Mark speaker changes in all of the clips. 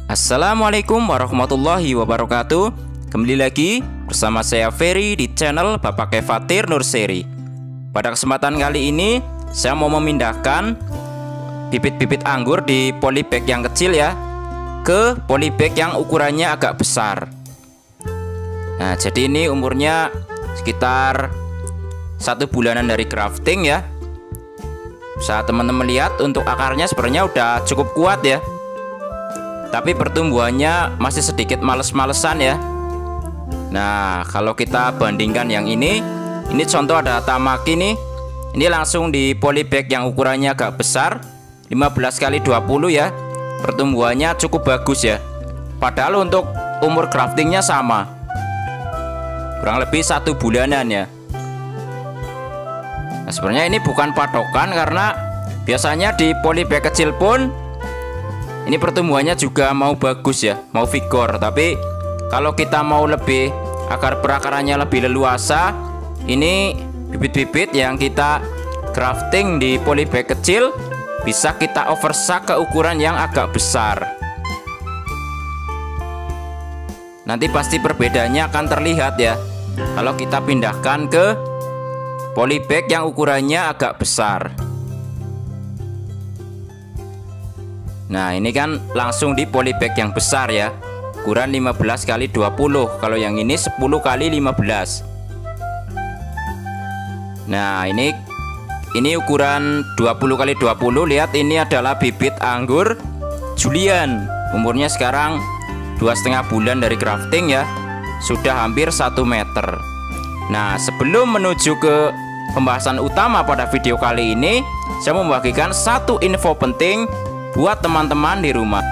Speaker 1: Assalamualaikum warahmatullahi wabarakatuh. Kembali lagi bersama saya Ferry di channel Bapak Kefatir Nurseri. Pada kesempatan kali ini saya mau memindahkan bibit-bibit anggur di polybag yang kecil ya ke polybag yang ukurannya agak besar. Nah, jadi ini umurnya sekitar 1 bulanan dari grafting ya. Saat teman-teman lihat untuk akarnya sebenarnya udah cukup kuat ya, tapi pertumbuhannya masih sedikit males-malesan ya. Nah, kalau kita bandingkan yang ini contoh ada Tamaki nih. Ini langsung di polybag yang ukurannya agak besar, 15x20 ya. Pertumbuhannya cukup bagus ya. Padahal untuk umur graftingnya sama, kurang lebih 1 bulanan ya. Nah, sebenarnya ini bukan patokan karena biasanya di polybag kecil pun ini pertumbuhannya juga mau bagus ya, mau vigor. Tapi kalau kita mau lebih akar perakarannya lebih leluasa, ini bibit-bibit yang kita grafting di polybag kecil bisa kita oversak ke ukuran yang agak besar. Nanti pasti perbedaannya akan terlihat ya kalau kita pindahkan ke polybag yang ukurannya agak besar. Nah, ini kan langsung di polybag yang besar ya, ukuran 15x20. Kalau yang ini 10x15. Nah, ini ukuran 20x20. Lihat, ini adalah bibit anggur Julian. Umurnya sekarang 2,5 bulan dari grafting ya, sudah hampir 1 meter. Nah, sebelum menuju ke pembahasan utama pada video kali ini, saya membagikan satu info penting buat teman-teman di rumah.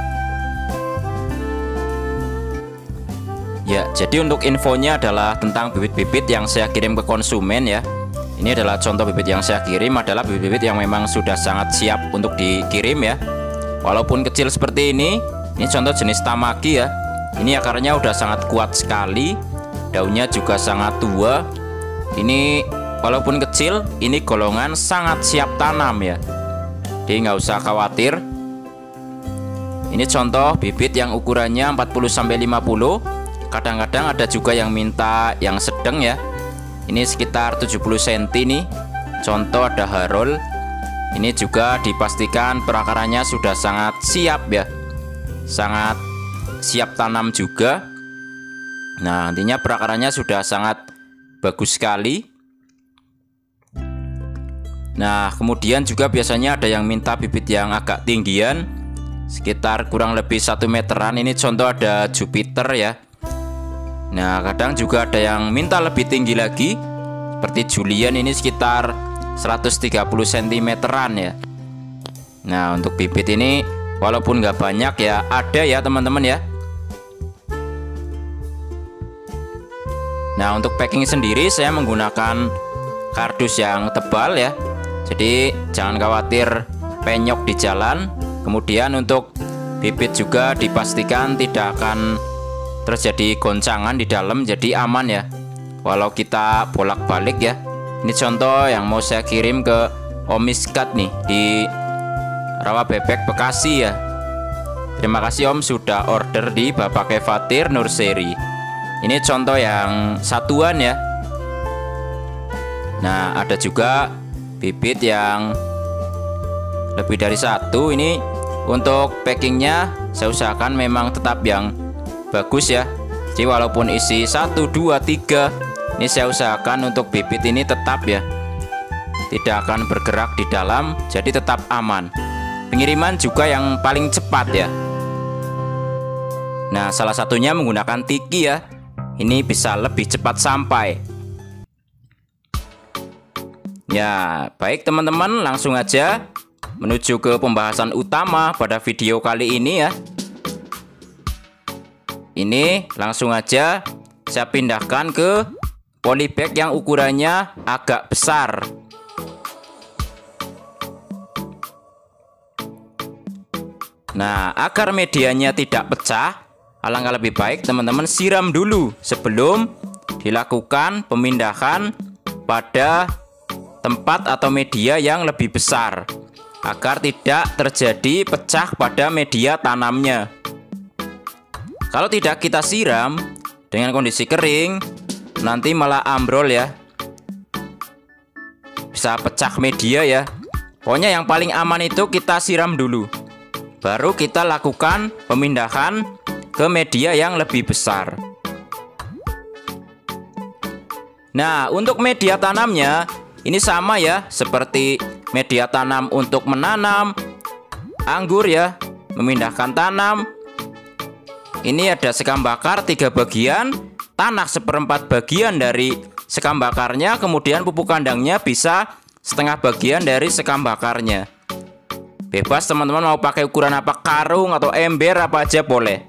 Speaker 1: Ya, jadi untuk infonya adalah tentang bibit-bibit yang saya kirim ke konsumen ya. Ini adalah contoh bibit yang saya kirim, adalah bibit-bibit yang memang sudah sangat siap untuk dikirim ya. Walaupun kecil seperti ini contoh jenis Tamaki ya. Ini akarnya udah sangat kuat sekali, daunnya juga sangat tua. Ini walaupun kecil, ini golongan sangat siap tanam ya. Jadi nggak usah khawatir. Ini contoh bibit yang ukurannya 40-50. Kadang-kadang ada juga yang minta yang sedang ya. Ini sekitar 70 cm nih. Contoh ada Harol. Ini juga dipastikan perakarannya sudah sangat siap ya. Sangat siap tanam juga. Nah, nantinya perakarannya sudah sangat bagus sekali. Nah, kemudian juga biasanya ada yang minta bibit yang agak tinggian, sekitar kurang lebih 1 meteran. Ini contoh ada Jupiter ya. Nah, kadang juga ada yang minta lebih tinggi lagi, seperti Julian. Ini sekitar 130 cm-an ya. Nah, untuk bibit ini walaupun nggak banyak ya, ada ya teman-teman ya. Nah, untuk packing sendiri saya menggunakan kardus yang tebal ya. Jadi jangan khawatir penyok di jalan. Kemudian untuk bibit juga dipastikan tidak akan terjadi goncangan di dalam, jadi aman ya walau kita bolak-balik ya. Ini contoh yang mau saya kirim ke Om Miskat nih di Rawabebek Bekasi ya. Terima kasih Om sudah order di Bapak Kefatir Nurseri. Ini contoh yang satuan ya. Nah, ada juga bibit yang lebih dari 1. Ini untuk packingnya saya usahakan memang tetap yang bagus ya. Jadi walaupun isi 1, 2, 3, ini saya usahakan untuk bibit ini tetap ya tidak akan bergerak di dalam, jadi tetap aman. Pengiriman juga yang paling cepat ya. Nah, salah satunya menggunakan tiki ya. Ini bisa lebih cepat sampai. Ya, baik teman-teman, langsung aja menuju ke pembahasan utama pada video kali ini ya. Ini langsung aja saya pindahkan ke polybag yang ukurannya agak besar. Nah, agar medianya tidak pecah, alangkah lebih baik teman-teman siram dulu sebelum dilakukan pemindahan pada tempat atau media yang lebih besar, agar tidak terjadi pecah pada media tanamnya. Kalau tidak kita siram dengan kondisi kering, nanti malah ambrol ya. Bisa pecah media ya. Pokoknya yang paling aman itu kita siram dulu. Baru kita lakukan pemindahan ke media yang lebih besar. Nah, untuk media tanamnya ini sama ya, seperti media tanam untuk menanam anggur ya, memindahkan tanam. Ini ada sekam bakar 3 bagian, tanah 1/4 bagian dari sekam bakarnya, kemudian pupuk kandangnya bisa setengah bagian dari sekam bakarnya. Bebas teman-teman mau pakai ukuran apa, karung atau ember apa aja boleh.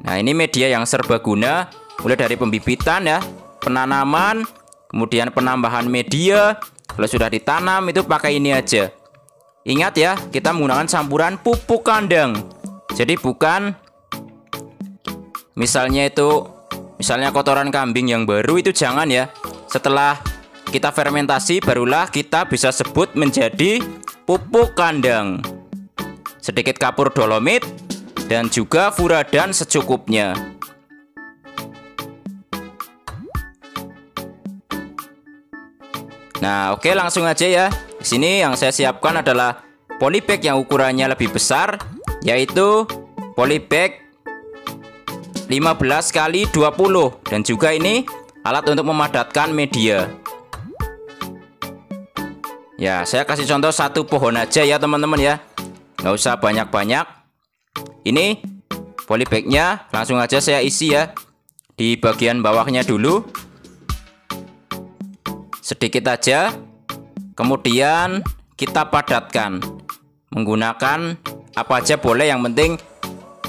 Speaker 1: Nah, ini media yang serbaguna, mulai dari pembibitan ya, penanaman, kemudian penambahan media. Kalau sudah ditanam itu pakai ini aja. Ingat ya, kita menggunakan campuran pupuk kandang. Jadi bukan misalnya kotoran kambing yang baru, itu jangan ya. Setelah kita fermentasi barulah kita bisa sebut menjadi pupuk kandang. Sedikit kapur dolomit dan juga furadan secukupnya. Nah, oke, langsung aja ya. Di sini yang saya siapkan adalah polybag yang ukurannya lebih besar, yaitu polybag 15 x 20, dan juga ini alat untuk memadatkan media. Ya, saya kasih contoh 1 pohon aja ya teman-teman ya, nggak usah banyak-banyak. Ini polybagnya langsung aja saya isi ya di bagian bawahnya dulu, sedikit aja. Kemudian kita padatkan menggunakan apa aja boleh, yang penting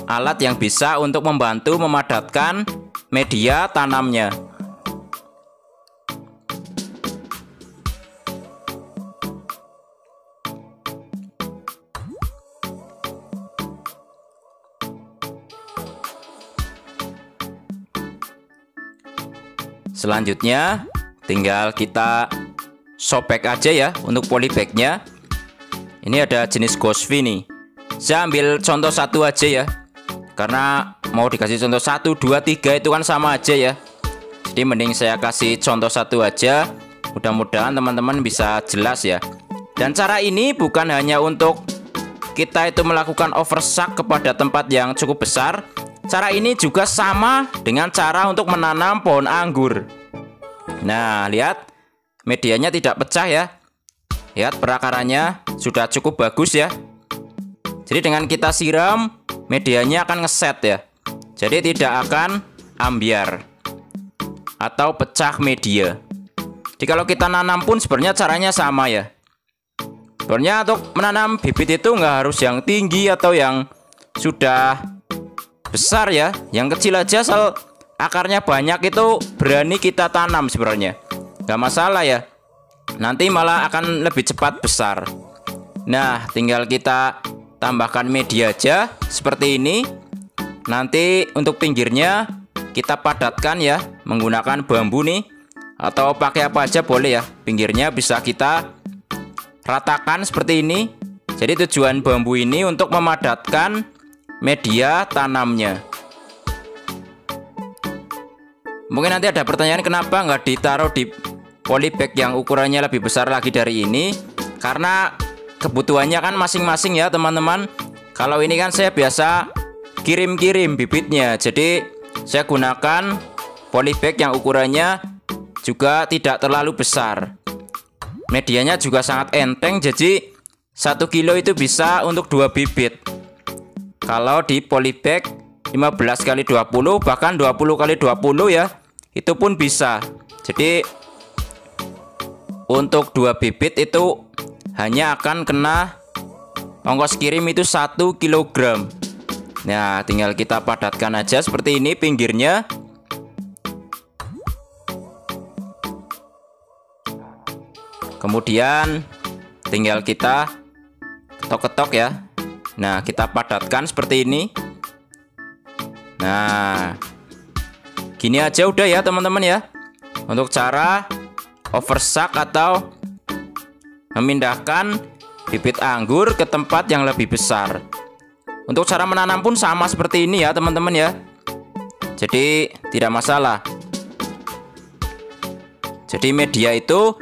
Speaker 1: alat yang bisa untuk membantu memadatkan media tanamnya. Selanjutnya tinggal kita sobek aja ya untuk polybagnya. Ini ada jenis Ghostfi nih. Saya ambil contoh 1 aja ya, karena mau dikasih contoh 1, 2, 3 itu kan sama aja ya. Jadi mending saya kasih contoh 1 aja. Mudah-mudahan teman-teman bisa jelas ya. Dan cara ini bukan hanya untuk kita itu melakukan oversuck kepada tempat yang cukup besar. Cara ini juga sama dengan cara untuk menanam pohon anggur. Nah, lihat medianya tidak pecah ya. Lihat perakarannya sudah cukup bagus ya. Jadi dengan kita siram, medianya akan ngeset ya. Jadi tidak akan ambiar atau pecah media. Jadi kalau kita nanam pun sebenarnya caranya sama ya. Sebenarnya untuk menanam bibit itu nggak harus yang tinggi atau yang sudah besar ya. Yang kecil aja asal akarnya banyak itu berani kita tanam sebenarnya. Nggak masalah ya. Nanti malah akan lebih cepat besar. Nah, tinggal kita tambahkan media aja seperti ini. Nanti untuk pinggirnya kita padatkan ya menggunakan bambu nih, atau pakai apa aja boleh ya. Pinggirnya bisa kita ratakan seperti ini. Jadi tujuan bambu ini untuk memadatkan media tanamnya. Mungkin nanti ada pertanyaan kenapa nggak ditaruh di polybag yang ukurannya lebih besar lagi dari ini. Karena kebutuhannya kan masing-masing ya teman-teman. Kalau ini kan saya biasa kirim-kirim bibitnya, jadi saya gunakan polybag yang ukurannya juga tidak terlalu besar. Medianya juga sangat enteng, jadi 1 kilo itu bisa untuk 2 bibit. Kalau di polybag 15 x 20 bahkan 20 x 20 ya, itu pun bisa. Jadi untuk 2 bibit itu hanya akan kena ongkos kirim itu 1 kg. Nah, tinggal kita padatkan aja seperti ini pinggirnya. Kemudian tinggal kita ketok-ketok ya. Nah, kita padatkan seperti ini. Nah, gini aja udah ya teman-teman ya, untuk cara oversuck atau memindahkan bibit anggur ke tempat yang lebih besar. Untuk cara menanam pun sama seperti ini ya teman-teman ya. jadi tidak masalah. Jadi media itu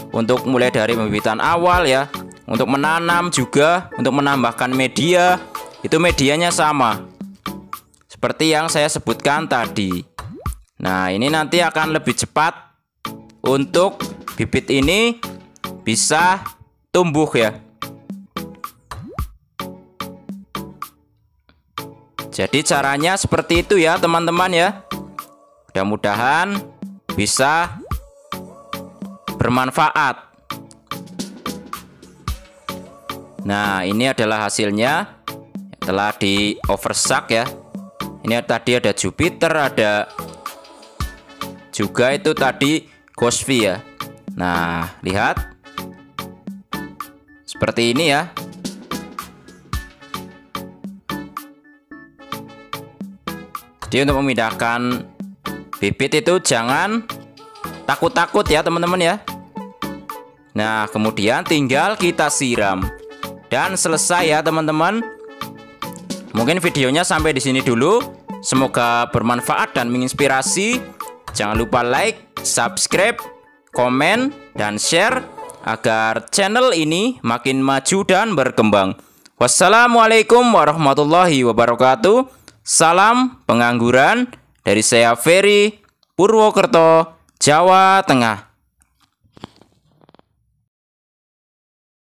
Speaker 1: untuk mulai dari pembibitan awal ya, untuk menanam juga, untuk menambahkan media, itu medianya sama seperti yang saya sebutkan tadi. Nah, ini nanti akan lebih cepat untuk bibit ini bisa tumbuh ya. Jadi caranya seperti itu ya teman-teman ya. Mudah-mudahan bisa bermanfaat. Nah, ini adalah hasilnya telah di oversak ya. Ini tadi ada Jupiter, ada juga itu tadi Gosvi ya. Nah, lihat seperti ini ya. Jadi untuk memindahkan bibit itu jangan takut-takut ya teman-teman ya. Nah, kemudian tinggal kita siram dan selesai ya teman-teman. Mungkin videonya sampai di sini dulu. Semoga bermanfaat dan menginspirasi. Jangan lupa like, subscribe, komen, dan share agar channel ini makin maju dan berkembang. Wassalamualaikum warahmatullahi wabarakatuh. Salam pengangguran dari saya Ferry, Purwokerto, Jawa Tengah.